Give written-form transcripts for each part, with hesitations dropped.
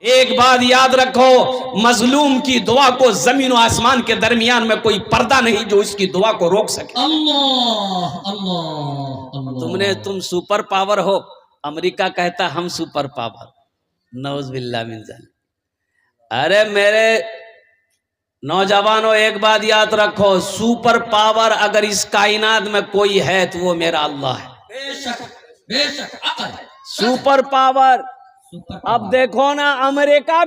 एक बात याद रखो, मजलूम की दुआ को जमीन और आसमान के दरमियान में कोई पर्दा नहीं जो इसकी दुआ को रोक सके। अल्लाह अल्लाह अल्लाह। तुम सुपर पावर हो, अमेरिका कहता हम सुपर पावर, नौज बिल्लाह मिन ज़ालिक। अरे मेरे नौजवानों, एक बात याद रखो, सुपर पावर अगर इस कायनात में कोई है तो वो मेरा अल्लाह है। बेशक बेशक सुपर पावर। अब देखो ना, अमेरिका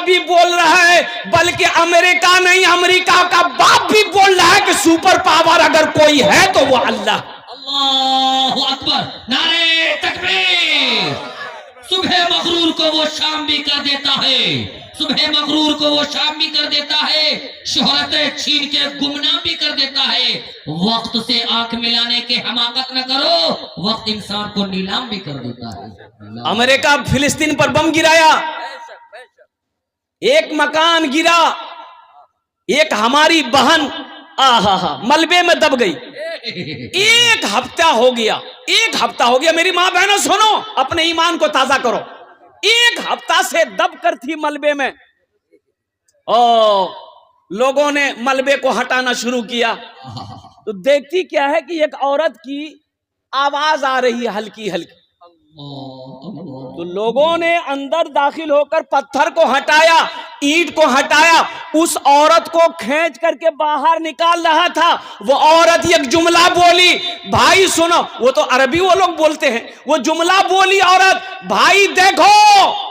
भी बोल रहा है, बल्कि अमेरिका नहीं, अमेरिका का बाप भी बोल रहा है कि सुपर पावर अगर कोई है तो वो अल्लाह। अल्लाहु अकबर, नारे तकबीर। सुबह मगरूर को वो शाम भी कर देता है, सुबह मगरूर को वो शाम भी कर देता है, शोहरत छीन के गुमनाम भी कर देता है। वक्त से आंख मिलाने के हमाकत न करो, वक्त इंसान को नीलाम भी कर देता है। अमेरिका फिलिस्तीन पर बम गिराया, एक मकान गिरा, एक हमारी बहन मलबे में दब गई। एक हफ्ता हो गया मेरी माँ बहनों सुनो, अपने ईमान को ताजा करो। एक हफ्ता से दब कर थी मलबे में, लोगों ने मलबे को हटाना शुरू किया तो देखती क्या है कि एक औरत की आवाज आ रही है हल्की हल्की। तो लोगों ने अंदर दाखिल होकर पत्थर को हटाया, ईंट को हटाया, उस औरत को खींच करके बाहर निकाल रहा था। वो औरत एक जुमला बोली, भाई सुनो, वो तो अरबी वो लोग बोलते हैं, वो जुमला बोली औरत, भाई देखो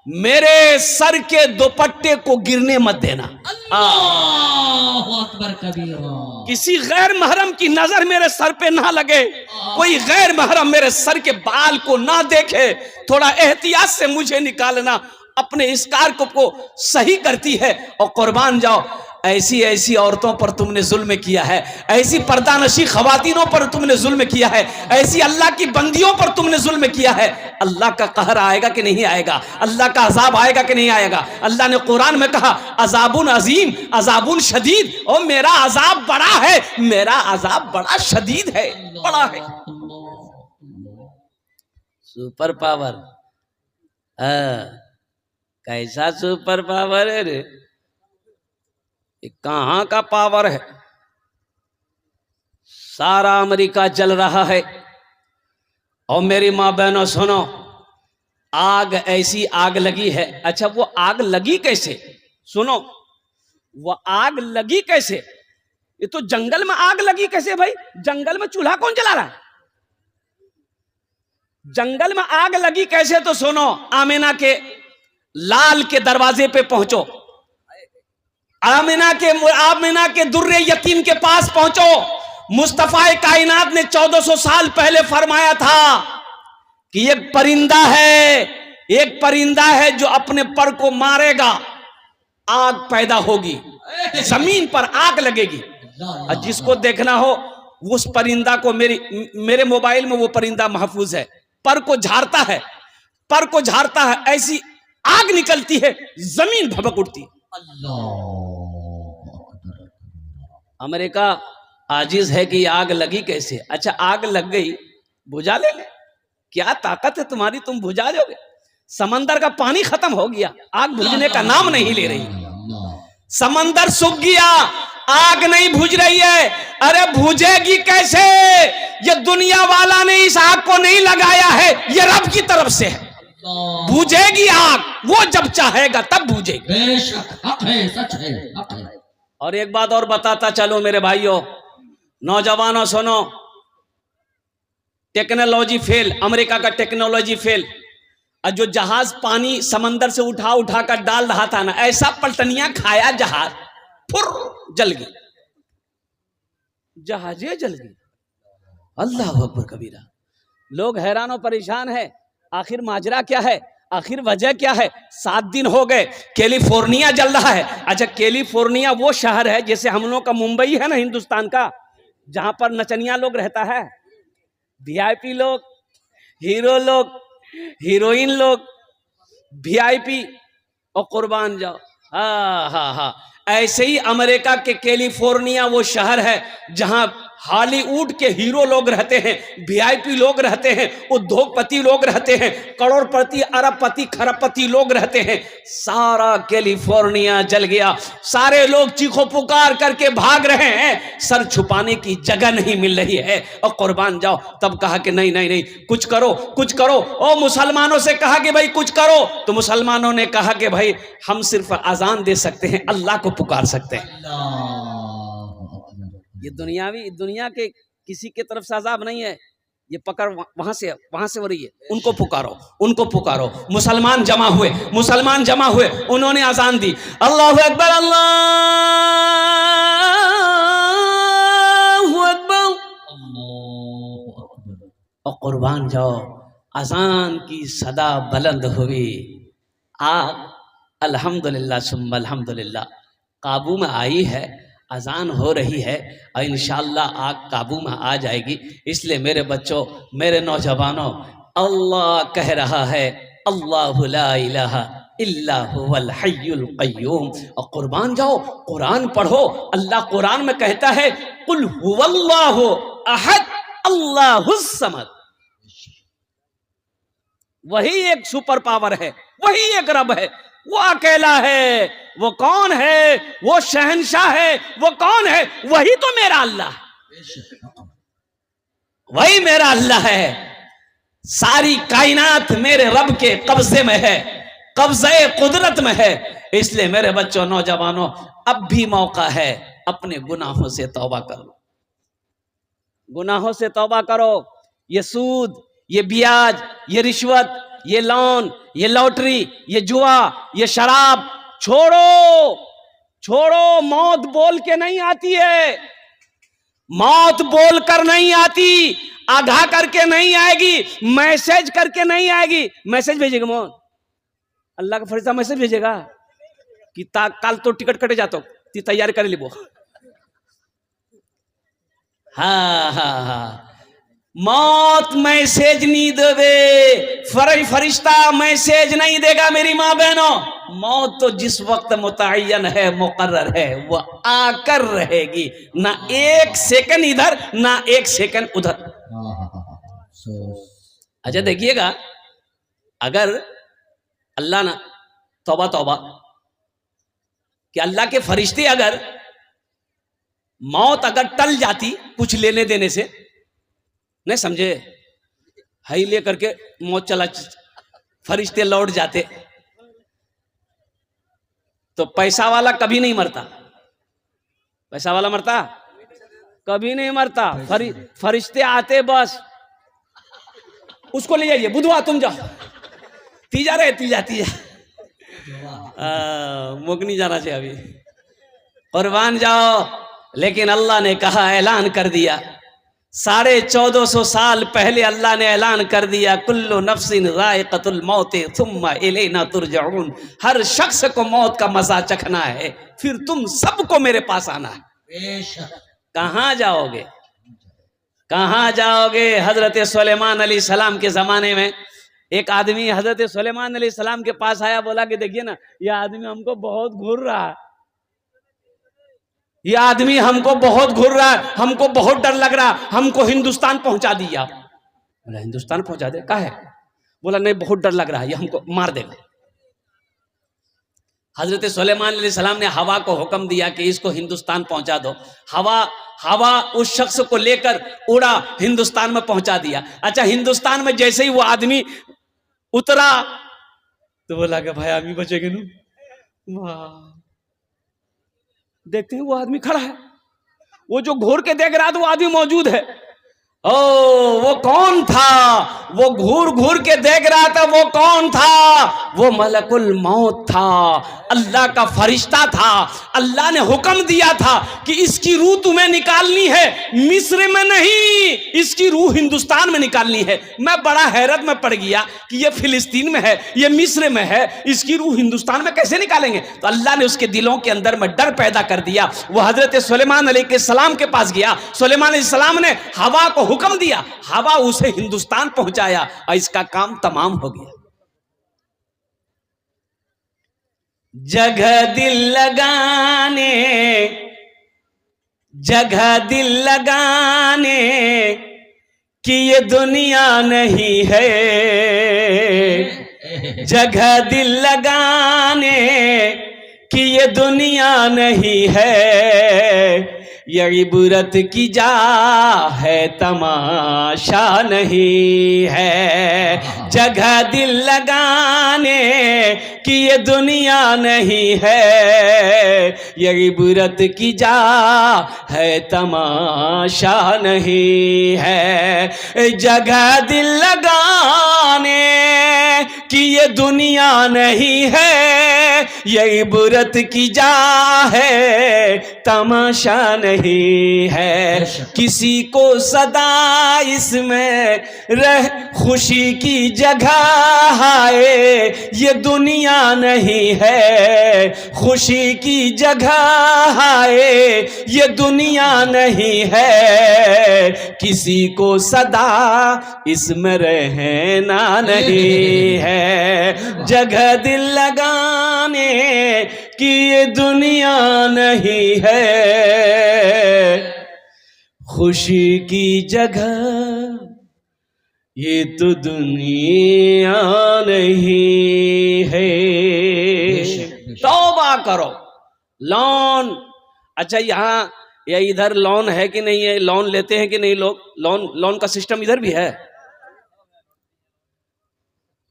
मेरे सर के दुपट्टे को गिरने मत देना। अल्लाहु अकबर कबीरा। किसी गैर महरम की नजर मेरे सर पे ना लगे, कोई गैर महरम मेरे सर के बाल को ना देखे, थोड़ा एहतियात से मुझे निकालना। अपने स्कार्फ को सही करती है और कुर्बान जाओ। ऐसी औरतों पर तुमने जुल्म किया है, ऐसी पर्दानशी खवातीनों पर तुमने जुल्म किया है, ऐसी अल्लाह की बंदियों पर तुमने जुल्म किया है। अल्लाह का कहर आएगा कि नहीं आएगा, अल्लाह का अजाब आएगा कि नहीं आएगा। अल्लाह ने कुरान में कहा अजाबुन अजीम अजाबुन शदीद, और मेरा अजाब बड़ा है, मेरा अजाब बड़ा शदीद है, बड़ा है। सुपर पावर, कैसा सुपर पावर है रे, कहां का पावर है। सारा अमेरिका जल रहा है। और मेरी माँ बहनों सुनो, आग ऐसी आग लगी है। अच्छा, वो आग लगी कैसे? सुनो, वो आग लगी कैसे? ये तो जंगल में आग लगी कैसे भाई? जंगल में चूल्हा कौन जला रहा है? जंगल में आग लगी कैसे? तो सुनो, आमिना के लाल के दरवाजे पे पहुंचो, आमिना के दुर्रे यतीम के पास पहुंचो। मुस्तफा कायनात ने 1400 साल पहले फरमाया था कि एक परिंदा है जो अपने पर को मारेगा, आग पैदा होगी, जमीन पर आग लगेगी। और जिसको देखना हो उस परिंदा को, मेरे मोबाइल में वो परिंदा महफूज है, पर को झाड़ता है, ऐसी आग निकलती है, जमीन भभक उठती है। अमेरिका आजिज है कि आग लगी कैसे? अच्छा, आग लग गई, बुझा ले, क्या ताकत है तुम्हारी, तुम बुझा दोगे? समंदर का पानी खत्म हो गया, आग बुझने का नाम नहीं ले रही। समंदर सूख गया, आग नहीं बुझ रही है। अरे बुझेगी कैसे? ये दुनिया वाला ने इस आग को नहीं लगाया है, ये रब की तरफ से है। बुझेगी आग, वो जब चाहेगा तब बुझेगी। बेशक हक है, सच है, हक है। और एक बात और बताता चलो मेरे भाइयों, नौजवानों सुनो, टेक्नोलॉजी फेल, अमेरिका का टेक्नोलॉजी फेल। और जो जहाज पानी समंदर से उठा कर डाल रहा था ना, ऐसा पलटनिया खाया जहाज, फुर जल गई, जहाजे जल गई। अल्लाह अकबर कबीरा। लोग हैरान और परेशान है, आखिर माजरा क्या है, आखिर वजह क्या है? 7 दिन हो गए, कैलिफोर्निया जल रहा है। अच्छा, कैलिफोर्निया वो शहर है जैसे हम लोग का मुंबई है ना हिंदुस्तान का, जहां पर नचनिया लोग रहता है, वीआईपी लोग, हीरो लोग, हीरोइन लोग, वीआईपी, और कुर्बान जाओ। हाँ, ऐसे ही अमेरिका के कैलिफोर्निया वो शहर है जहां हॉलीवुड के हीरो लोग रहते हैं, वीआईपी लोग रहते हैं, उद्योगपति लोग रहते हैं, करोड़पति, अरबपति, खरबपति लोग रहते हैं। सारा कैलिफोर्निया जल गया, सारे लोग चीखो पुकार करके भाग रहे हैं, सर छुपाने की जगह नहीं मिल रही है और कुर्बान जाओ। तब कहा कि नहीं नहीं नहीं, कुछ करो कुछ करो। ओ मुसलमानों से कहा कि भाई कुछ करो, तो मुसलमानों ने कहा कि भाई हम सिर्फ अजान दे सकते हैं, अल्लाह को पुकार सकते हैं। ये दुनिया के किसी के तरफ से अजाब नहीं है, ये पकड़ वहां से हो रही है। उनको पुकारो, उनको पुकारो। मुसलमान जमा हुए, उन्होंने अजान दी, अल्लाहु अकबर, अल्लाहु अकबर, और कुर्बान जाओ, अजान की सदा बुलंद हुई। आग अल्हम्दुलिल्लाह सुम्मा अल्हम्दुलिल्लाह काबू में आई है, अजान हो रही है और इंशाअल्लाह आग काबू में आ जाएगी। इसलिए मेरे बच्चों, मेरे नौजवानों, अल्लाह कह रहा है अल्लाहु ला इलाहा इल्ला हुवल हय्युल क़य्यूम। और कुर्बान जाओ, कुरान पढ़ो। अल्लाह कुरान में कहता है कुल हुवल्लाहु अहद अल्लाहुस समद। वही एक सुपर पावर है, वही एक रब है, वो अकेला है। वो कौन है? वो शहंशाह है। वो कौन है? वही तो मेरा अल्लाह, वही मेरा अल्लाह है। सारी कायनात मेरे रब के कब्जे में है, कब्जे कुदरत में है। इसलिए मेरे बच्चों, नौजवानों, अब भी मौका है, अपने गुनाहों से तौबा करो, गुनाहों से तौबा करो। ये सूद, ये ब्याज, ये रिश्वत, ये लोन, ये लॉटरी, ये जुआ, ये शराब छोड़ो, छोड़ो। मौत बोल के नहीं आती है, मौत बोल कर नहीं आती, आगाह करके नहीं आएगी, मैसेज करके नहीं आएगी। मैसेज भेजेगा मौत, अल्लाह का फरिश्ता मैसेज भेजेगा कि कल तो टिकट कटे जातो, ती तैयार कर ली वो। हाँ हाँ हाँ, मौत मैसेज नहीं देवे, फरिश्ता मैसेज नहीं देगा मेरी माँ बहनों। मौत तो जिस वक्त मुतय्यन है, मुकर्रर है, वो आकर रहेगी, ना एक सेकंड इधर ना एक सेकंड उधर। अच्छा देखिएगा, अगर अल्लाह ना, तौबा तौबा, कि अल्लाह के फरिश्ते अगर मौत अगर टल जाती कुछ लेने देने से, नहीं समझे, हई ले करके मौत चला, फरिश्ते लौट जाते, तो पैसा वाला कभी नहीं मरता। पैसा वाला मरता? कभी नहीं मरता। फरिश्ते आते, बस उसको ले जाइए, बुधवा तुम जाओ, तीजा रहे, तीजा मुगनी जाना चाहिए अभी, कुर्बान जाओ। लेकिन अल्लाह ने कहा, ऐलान कर दिया, 1450 साल पहले अल्लाह ने ऐलान कर दिया, कुल्लु नफ्सिन ज़ाइक़तुल मौत थुम्मा इलैना तुरजऊन। हर शख्स को मौत का मजा चखना है, फिर तुम सबको मेरे पास आना है। कहाँ जाओगे, कहाँ जाओगे? हजरत सुलेमान अलैहिस्सलाम के जमाने में एक आदमी हजरत सुलेमान अलैहिस्सलाम के पास आया, बोला कि देखिए ना, यह आदमी हमको बहुत घूर रहा है, ये आदमी हमको बहुत घूर रहा है, हमको बहुत डर लग रहा, हमको हिंदुस्तान पहुंचा दिया। बोला हिंदुस्तान पहुंचा दे? का है? बोला नहीं, बहुत डर लग रहा है, ये हमको मार देगा। हजरत सुलेमान अलैहिस्सलाम ने हवा को हुक्म दिया कि इसको हिंदुस्तान पहुंचा दो। हवा उस शख्स को लेकर उड़ा, हिंदुस्तान में पहुंचा दिया। अच्छा, हिंदुस्तान में जैसे ही वो आदमी उतरा तो बोला कि भाई आदमी बचेंगे ना। देखते हैं वो आदमी खड़ा है, वो जो घूर के देख रहा था वो आदमी मौजूद है। ओ वो कौन था? वो घूर घूर के देख रहा था, वो कौन था? वो मलकुल मौत था, अल्लाह का फरिश्ता था। अल्लाह ने हुक्म दिया था कि इसकी रूह तुम्हें निकालनी है, मिस्र में नहीं, इसकी रूह हिंदुस्तान में निकालनी है। मैं बड़ा हैरत में पड़ गया कि ये फिलिस्तीन में है, ये मिस्र में है, इसकी रूह हिंदुस्तान में कैसे निकालेंगे? तो अल्लाह ने उसके दिलों के अंदर में डर पैदा कर दिया। वो हजरत सुलेमान अलैहिस्सलाम के पास गया, सुलेमान अलैहिस्सलाम ने हवा को हुक्म दिया, हवा उसे हिंदुस्तान पहुंचाया और इसका काम तमाम हो गया। जगह दिल लगाने, जगह दिल लगाने कि ये दुनिया नहीं है, जगह दिल लगाने कि ये दुनिया नहीं है, ये इबरत की जा है तमाशा नहीं है। जगह दिल लगाने कि ये दुनिया नहीं है, ये इबरत की जा है तमाशा नहीं है। जगह दिल लगाने कि ये दुनिया नहीं है, ये इबरत की जा है तमाशा नहीं है। किसी को सदा इसमें रह खुशी की जगह है, ये दुनिया नहीं है, खुशी की जगह है, ये दुनिया नहीं है। किसी को सदा इसमें रहना नहीं है, जगह दिल लगाने कि ये दुनिया नहीं है, खुशी की जगह ये तो दुनिया नहीं है। तौबा करो। लोन, अच्छा यहाँ या इधर लोन है कि नहीं है? लोन लेते हैं कि नहीं लोग? लोन का सिस्टम इधर भी है?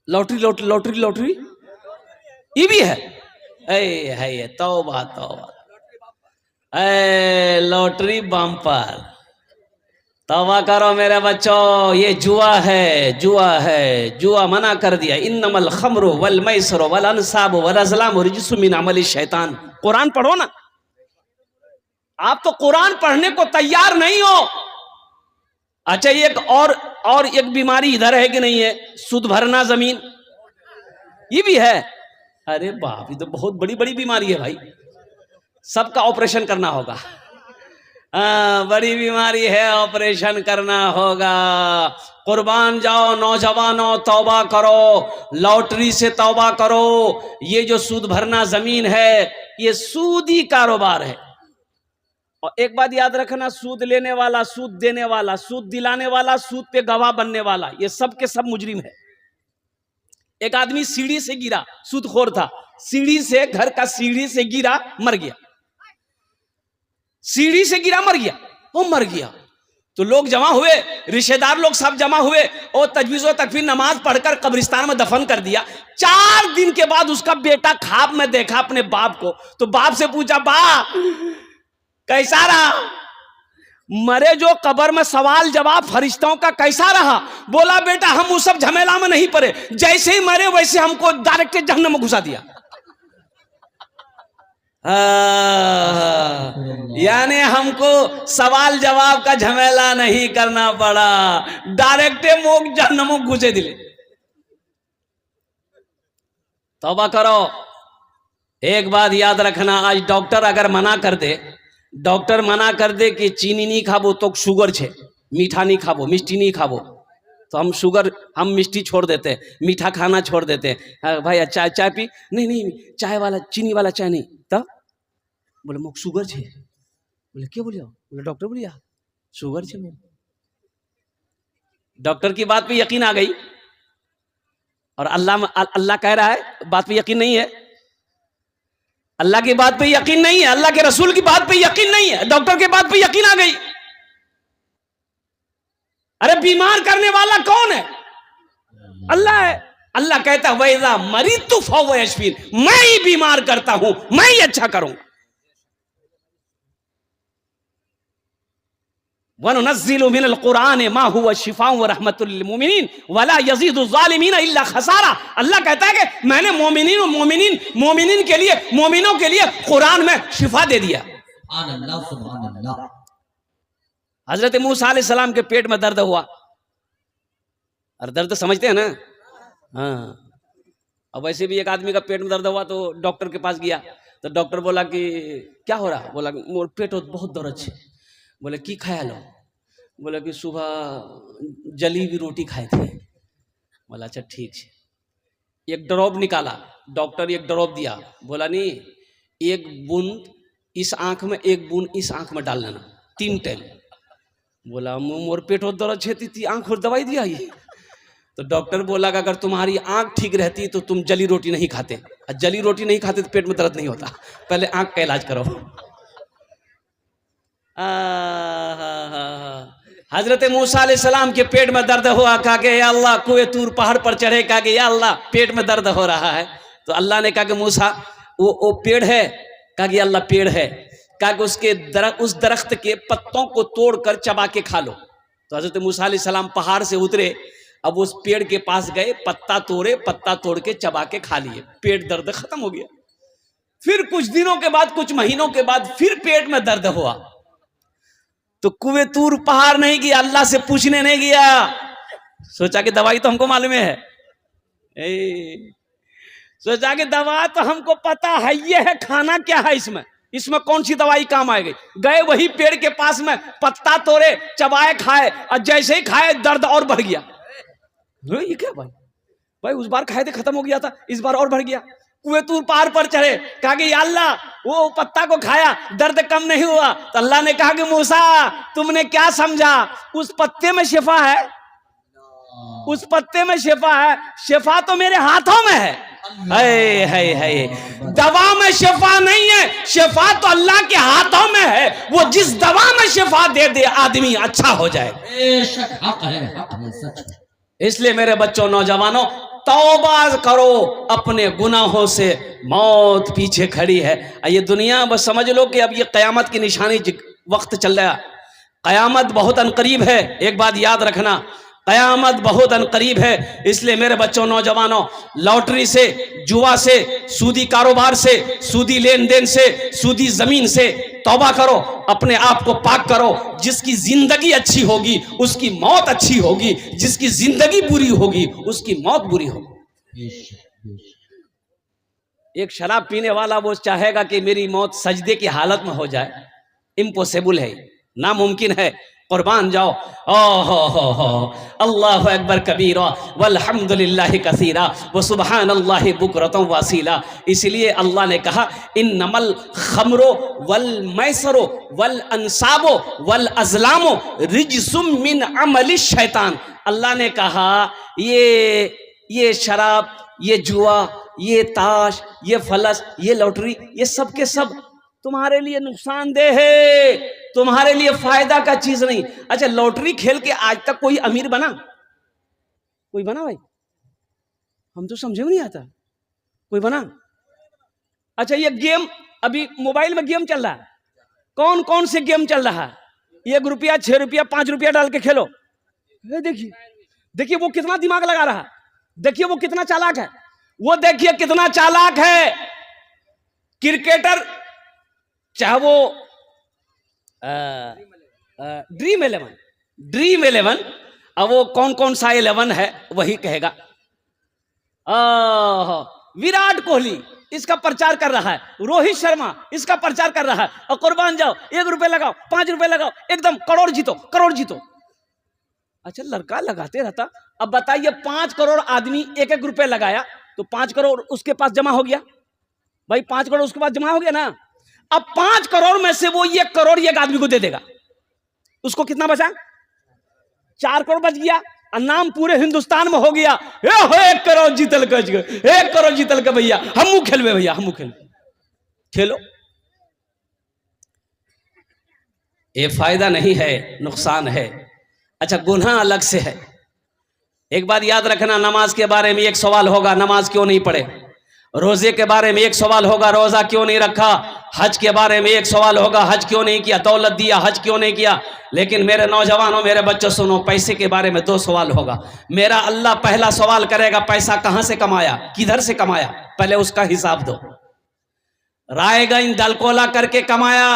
लॉटरी ये भी है? है तौबा तौबा, लॉटरी बम्पर। तौबा करो मेरे बच्चों, ये जुआ है, जुआ मना कर दिया। इन्नमल खम्रु वल मैसरु वल अंसाबु वल अज़लामु रिज्सुम मिन अमलि शैतान। कुरान पढ़ो ना, आप तो कुरान पढ़ने को तैयार नहीं हो। अच्छा एक और एक बीमारी इधर है कि नहीं है? सूद भरना जमीन, ये भी है। अरे बाप, ये तो बहुत बड़ी बड़ी बीमारी है भाई, सबका ऑपरेशन करना होगा। बड़ी बीमारी है, ऑपरेशन करना होगा। कुर्बान जाओ नौजवानों, तौबा करो, लॉटरी से तौबा करो। ये जो सूद भरना जमीन है, ये सूदी कारोबार है। और एक बात याद रखना, सूद लेने वाला, सूद देने वाला, सूद दिलाने वाला, सूद पे गवाह बनने वाला, ये सब के सब मुजरिम है। एक आदमी सीढ़ी से गिरा, सूदखोर था, सीढ़ी से, घर का सीढ़ी से गिरा, मर गया। सीढ़ी से गिरा, मर गया, वो मर गया। तो लोग जमा हुए, रिश्तेदार लोग सब जमा हुए, और तजवीज़ व तकफीर नमाज पढ़कर कब्रिस्तान में दफन कर दिया। 4 दिन के बाद उसका बेटा ख्वाब में देखा अपने बाप को, तो बाप से पूछा, बाप कैसा रहा? मरे जो कब्र में सवाल जवाब फरिश्तों का कैसा रहा? बोला, बेटा हम उस सब झमेला में नहीं पड़े, जैसे ही मरे वैसे हमको डायरेक्ट जहन्नम में घुसा दिया। यानी हमको सवाल जवाब का झमेला नहीं करना पड़ा, डायरेक्ट मोक जहन्नम में घुसे दिले। तौबा करो। एक बात याद रखना, आज डॉक्टर अगर मना कर दे, डॉक्टर मना कर दे कि चीनी नहीं खाबो तो शुगर छे, मीठा नहीं खाबो, मिष्टी नहीं खाबो, तो हम मिष्टी छोड़ देते, मीठा खाना छोड़ देते। भाई चाय पी, नहीं चाय वाला, चीनी वाला चाय नहीं। तब बोले मुख शुगर छे। बोले क्या बोलिया? बोले डॉक्टर बोलिया शुगर छे। डॉक्टर की बात पे यकीन आ गई, और अल्लाह कह रहा है बात पे यकीन नहीं है, अल्लाह की बात पे यकीन नहीं है, अल्लाह के रसूल की बात पे यकीन नहीं है, डॉक्टर के बात पे यकीन आ गई। अरे बीमार करने वाला कौन है? अल्लाह है। अल्लाह कहता है वैज़ा मरीदतु फहुव यशफीन, मैं ही बीमार करता हूं, मैं ही अच्छा करूं। वनुनज़्ज़िलु मिनल कुरान मा हुवा शिफ़ाउन व रहमतुल लिल मुमिनीन वला यज़ीदु ज़ालिमीन इल्ला खसारा। अल्लाह कहता है कि मैंने मोमिनीन के लिए, मोमिनों के लिए कुरान में शिफा दे दिया। सुभान अल्लाह। हजरत मूसा अलैहिस्सलाम के पेट में दर्द हुआ, और दर्द समझते हैं ना? हाँ। अब वैसे भी एक आदमी का पेट में दर्द हुआ तो डॉक्टर के पास गया, तो डॉक्टर बोला कि क्या हो रहा? बोला मोर पेट बहुत दर्द है। बोले की खाया लो? बोला कि सुबह जली हुई रोटी खाए थे। बोला अच्छा ठीक है। एक ड्रॉप निकाला, डॉक्टर एक ड्रॉप दिया, बोला नहीं, एक बूंद इस आंख में, एक बूंद इस आंख में डाल लेना, 3 टाइम। बोला मोर पेट और दर्द छेती थी, आँख और दवाई दिया ये। तो डॉक्टर बोला कि अगर तुम्हारी आँख ठीक रहती तो तुम जली रोटी नहीं खाते, और जली रोटी नहीं खाते तो पेट में दर्द नहीं होता, पहले आँख का इलाज करो। हजरत मूसा अलैहिस्सलाम के पेट में दर्द हुआ, कहा कि या अल्लाह कुए तूर पहाड़ पर चढ़े, कहा कि या अल्लाह पेट में दर्द हो रहा है। तो अल्लाह ने कहा कि मूसा वो पेड़ है, कहा कि अल्लाह पेड़ है, कहा कि उस दरख्त के पत्तों को तोड़कर चबा के खा लो। तो हजरत मूसा अलैहिस्सलाम पहाड़ से उतरे, अब उस पेड़ के पास गए, पत्ता तोड़ के चबा के खा लिए, पेट दर्द खत्म हो गया। फिर कुछ दिनों के बाद, कुछ महीनों के बाद फिर पेट में दर्द हुआ, तो कुएं तूर पहाड़ नहीं गया, अल्लाह से पूछने नहीं गया, सोचा कि दवाई तो हमको मालूम है, सोचा कि दवा तो हमको पता है, ये है, खाना क्या है इसमें कौन सी दवाई काम आएगी। गए वही पेड़ के पास में, पत्ता तोड़े, चबाए, खाए, और जैसे ही खाए दर्द और बढ़ गया। ये क्या भाई उस बार खाए थे खत्म हो गया था, इस बार और बढ़ गया। कुएं तूर पहाड़ पर चढ़े, कहा कि या अल्लाह वो पत्ता को खाया, दर्द कम नहीं हुआ। तो अल्लाह ने कहा कि मूसा तुमने क्या समझा, उस पत्ते में शिफा है, उस पत्ते में शिफा है, शिफा तो मेरे हाथों में है। दवा में शिफा नहीं है, शिफा तो अल्लाह के हाथों में है, वो जिस दवा में शिफा दे दे आदमी अच्छा हो जाए। बेशक हक है, सच है। इसलिए मेरे बच्चों, नौजवानों, तौबा करो अपने गुनाहों से, मौत पीछे खड़ी है। ये दुनिया बस समझ लो कि अब ये कयामत की निशानी वक्त चल रहा, कयामत बहुत अनकरीब है। एक बात याद रखना, कयामत बहुत अनकरीब है। इसलिए मेरे बच्चों, नौजवानों, लॉटरी से, जुआ से, सूदी कारोबार से, सूदी लेन देन से, सूदी जमीन से तौबा करो, अपने आप को पाक करो। जिसकी जिंदगी अच्छी होगी उसकी मौत अच्छी होगी, जिसकी जिंदगी बुरी होगी उसकी मौत बुरी होगी। एक शराब पीने वाला वो चाहेगा कि मेरी मौत सजदे की हालत में हो जाए, इम्पॉसिबल है, नामुमकिन है। कुर्बान जाओ। ओहो अल्लाहु अकबर कबीरा वल्हम्दुलिल्लाहि कसीरा व सुब्हानल्लाहि बुकरतम वसीला। इसलिए अल्लाह ने कहा इन्नमल खमरो वल मैसरो वल अंसाबो वल अज़लामो रिजसुम मिन अमलि शैतान। अल्लाह ने कहा ये शराब, ये जुआ, ये ताश, ये फलस, ये लॉटरी, ये सब के सब तुम्हारे लिए नुकसानदेह है, तुम्हारे लिए फायदा का चीज नहीं। अच्छा, लॉटरी खेल के आज तक कोई अमीर बना? कोई बना भाई? हम तो समझे नहीं आता, कोई बना? अच्छा, ये गेम अभी मोबाइल में गेम चल रहा है, कौन कौन से गेम चल रहा है? 1 रुपया, 6 रुपया, 5 रुपया डाल के खेलो। देखिए वो कितना दिमाग लगा रहा है, देखिए वो कितना चालाक है, वो देखिए कितना चालाक है। क्रिकेटर, चाहे वो ड्रीम 11, अब वो कौन कौन सा 11 है वही कहेगा। विराट कोहली इसका प्रचार कर रहा है, रोहित शर्मा इसका प्रचार कर रहा है, और कुर्बान जाओ, 1 रुपए लगाओ, 5 रुपए लगाओ, एकदम करोड़ जीतो, करोड़ जीतो। अच्छा, लड़का लगाते रहता। अब बताइए 5 करोड़ आदमी 1-1 रुपए लगाया तो 5 करोड़ उसके पास जमा हो गया भाई, 5 करोड़ उसके पास जमा हो गया ना। अब 5 करोड़ में से वो 1 करोड़ एक आदमी को दे देगा, उसको कितना बचा? 4 करोड़ बच गया, और नाम पूरे हिंदुस्तान में हो गया, 1 करोड़ जीतल कर, 1 करोड़ जीतल कर भैया, हमू खेलवे भैया, हमू खेलो। ये फायदा नहीं है, नुकसान है। अच्छा, गुनाह अलग से है। एक बात याद रखना, नमाज के बारे में एक सवाल होगा, नमाज क्यों नहीं पढ़े? रोजे के बारे में एक सवाल होगा, रोजा क्यों नहीं रखा? हज के बारे में एक सवाल होगा, हज क्यों नहीं किया? दौलत दिया, हज क्यों नहीं किया? लेकिन मेरे नौजवानों, मेरे बच्चों, सुनो, पैसे के बारे में 2 सवाल होगा। मेरा अल्लाह पहला सवाल करेगा, पैसा कहां से कमाया, किधर से कमाया, पहले उसका हिसाब दो। रायगंज दलकोला करके कमाया,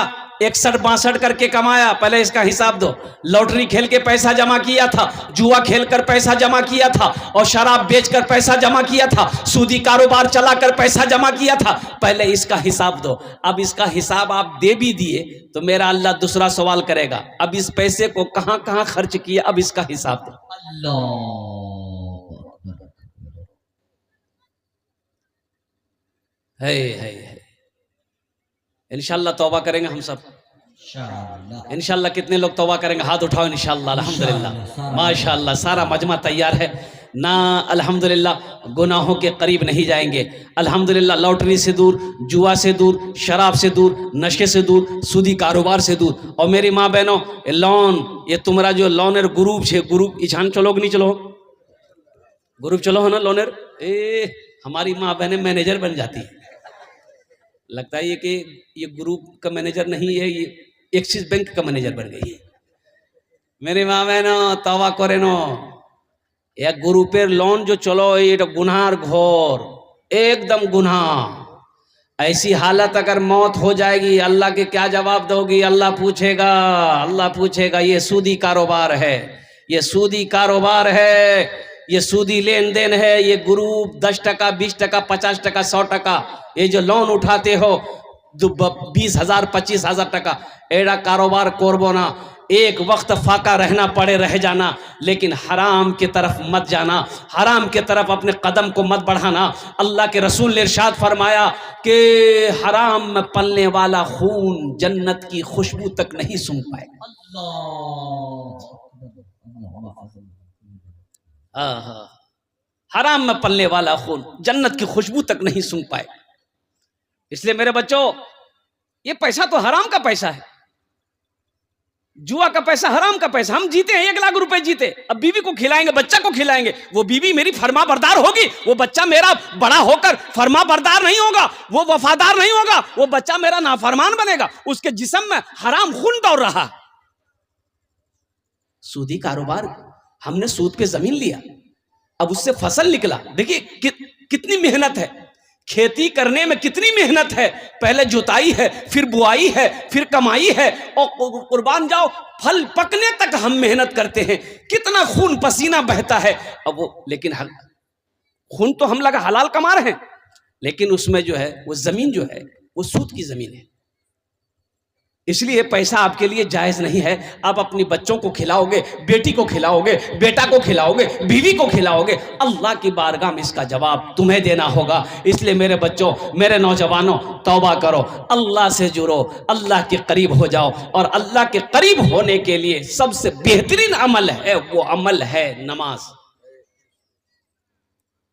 61-62 करके कमाया, पहले इसका हिसाब दो। लॉटरी खेल के पैसा जमा किया था, जुआ खेलकर पैसा जमा किया था, और शराब बेचकर पैसा जमा किया था, सूदी कारोबार चलाकर पैसा जमा किया था, पहले इसका हिसाब दो। अब इसका हिसाब आप दे भी दिए तो मेरा अल्लाह दूसरा सवाल करेगा, अब इस पैसे को कहां कहां खर्च किया, अब इसका हिसाब दो। है इंशाल्लाह तौबा करेंगे हम सब। इंशाअल्लाह। इंशाल्लाह कितने लोग तौबा करेंगे? हाथ उठाओ इंशाल्लाह। अल्हम्दुलिल्लाह माशाल्लाह सारा मजमा तैयार है ना। अल्हम्दुलिल्लाह गुनाहों के करीब नहीं जाएंगे। अल्हम्दुलिल्लाह लॉटरी से दूर, जुआ से दूर, शराब से दूर, नशे से दूर, सूदी कारोबार से दूर। और मेरी माँ बहनों, लोन ये तुम्हारा जो लोनर ग्रुप है, ग्रुप इछान चलो कि नहीं चलो? ग्रुप चलो हो ना लोनर। हमारी माँ बहनें मैनेजर बन जाती है। लगता है कि ये ग्रुप का मैनेजर नहीं है, ये एक्सिस बैंक का मैनेजर बन गई है। मेरे माँ बहनों तवा करे नो, या ग्रुपेर लोन जो चलो ये तो गुनार घोर, एकदम गुनाह। ऐसी हालत अगर मौत हो जाएगी, अल्लाह के क्या जवाब दोगी? अल्लाह पूछेगा ये सूदी कारोबार है, ये सूदी कारोबार है, ये सूदी लेन देन है। ये ग्रुप 10 टका, 20 टका, 50 टका, 100 टका ये जो लोन उठाते हो 20,000 25,000 टका, एड़ा कारोबार करबो ना। एक वक्त फाका रहना पड़े रह जाना, लेकिन हराम की तरफ मत जाना, हराम की तरफ अपने कदम को मत बढ़ाना। अल्लाह के रसूल ने इरशाद फरमाया कि हराम में पलने वाला खून जन्नत की खुशबू तक नहीं सूंघ पाएगा। हराम में पलने वाला खून जन्नत की खुशबू तक नहीं सूंघ पाए। इसलिए मेरे बच्चों, ये पैसा तो हराम का पैसा है, जुआ का पैसा, हराम का पैसा। हम जीते हैं 1 लाख रुपए जीते, अब बीवी को खिलाएंगे, बच्चा को खिलाएंगे, वो बीवी मेरी फरमा बरदार होगी, वो बच्चा मेरा बड़ा होकर फरमा बरदार नहीं होगा, वो वफादार नहीं होगा, वो बच्चा मेरा नाफरमान बनेगा। उसके जिस्म में हराम खून दौड़ रहा। सूदी कारोबार, हमने सूद पे जमीन लिया, अब उससे फसल निकला। देखिए कितनी मेहनत है, खेती करने में कितनी मेहनत है। पहले जुताई है, फिर बुआई है, फिर कमाई है, और कुर्बान जाओ फल पकने तक हम मेहनत करते हैं। कितना खून पसीना बहता है। अब वो लेकिन खून तो हम लगा हलाल कमा रहे हैं, लेकिन उसमें जो है वो जमीन जो है वो सूद की जमीन है। इसलिए पैसा आपके लिए जायज नहीं है। आप अपनी बच्चों को खिलाओगे, बेटी को खिलाओगे, बेटा को खिलाओगे, बीवी को खिलाओगे, अल्लाह की बारगाह में इसका जवाब तुम्हें देना होगा। इसलिए मेरे बच्चों, मेरे नौजवानों, तौबा करो, अल्लाह से जुड़ो, अल्लाह के करीब हो जाओ। और अल्लाह के करीब होने के लिए सबसे बेहतरीन अमल है, वो अमल है नमाज।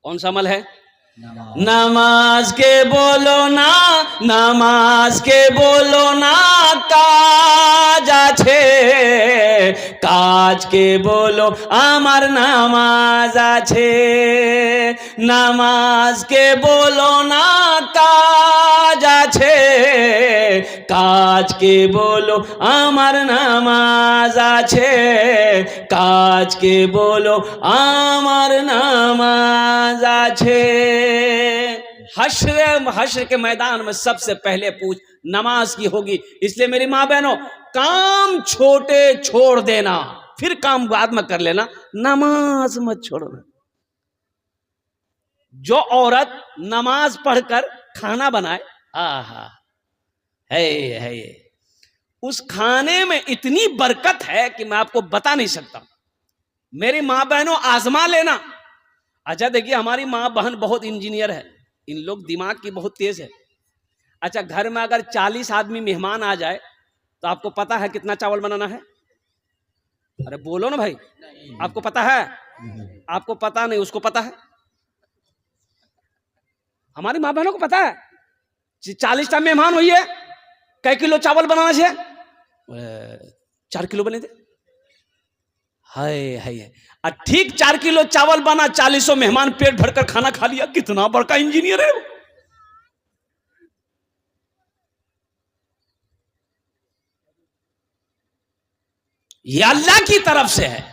कौन सा अमल है? नमाज के बोलो ना, नमाज के बोलो ना, काज आछे, काज के बोलो आमार नामाज आछे। नमाज के बोलो ना, काज आछे, काज के बोलो आमार नामाज आछे, काज के बोलो आमार नामाज आछे। हश्र के मैदान में सबसे पहले पूछ नमाज की होगी। इसलिए मेरी माँ बहनों, काम छोटे छोड़ देना, फिर काम बाद में कर लेना, नमाज मत छोड़ना। जो औरत नमाज पढ़कर खाना बनाए, आहा है उस खाने में इतनी बरकत है कि मैं आपको बता नहीं सकता। मेरी माँ बहनों, आजमा लेना। अच्छा देखिए, हमारी माँ बहन बहुत इंजीनियर है, इन लोग दिमाग की बहुत तेज है। अच्छा, घर में अगर 40 आदमी मेहमान आ जाए तो आपको पता है कितना चावल बनाना है? अरे बोलो ना भाई, आपको पता है? आपको पता नहीं, उसको पता है। हमारी माँ बहनों को पता है। 40 टा मेहमान हुई है, कै किलो चावल बनाना चाहिए? 4 किलो बने थे। हाय ठीक 4 किलो चावल बना, 40 मेहमान पेट भरकर खाना खा लिया। कितना बड़का इंजीनियर है वो। ये अल्लाह की तरफ से है,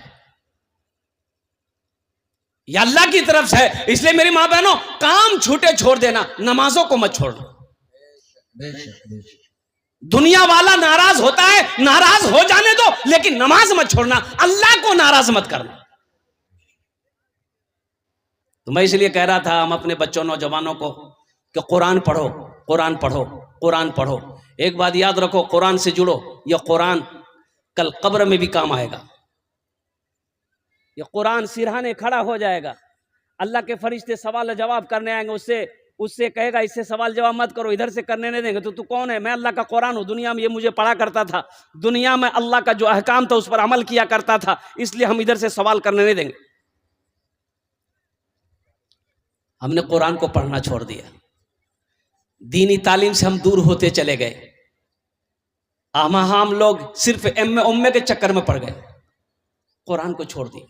ये अल्लाह की तरफ से है। इसलिए मेरी मां बहनों, काम छूटे छोड़ देना, नमाजों को मत छोड़ना। दुनिया वाला नाराज होता है, नाराज हो जाने दो, लेकिन नमाज मत छोड़ना, अल्लाह को नाराज मत करना। तो मैं इसलिए कह रहा था हम अपने बच्चों, नौजवानों को कि कुरान पढ़ो, कुरान पढ़ो, कुरान पढ़ो। एक बात याद रखो, कुरान से जुड़ो। यह कुरान कल कब्र में भी काम आएगा। यह कुरान सिरहाने खड़ा हो जाएगा, अल्लाह के फरिश्ते सवाल जवाब करने आएंगे, उससे उससे कहेगा इससे सवाल जवाब मत करो, इधर से करने नहीं देंगे। तो तू कौन है? मैं अल्लाह का कुरान हूँ, दुनिया में ये मुझे पढ़ा करता था, दुनिया में अल्लाह का जो अहकाम था उस पर अमल किया करता था, इसलिए हम इधर से सवाल करने नहीं देंगे। हमने कुरान को पढ़ना छोड़ दिया, दीनी तालीम से हम दूर होते चले गए। हम लोग सिर्फ एम में के चक्कर में पड़ गए, कुरान को छोड़ दिए।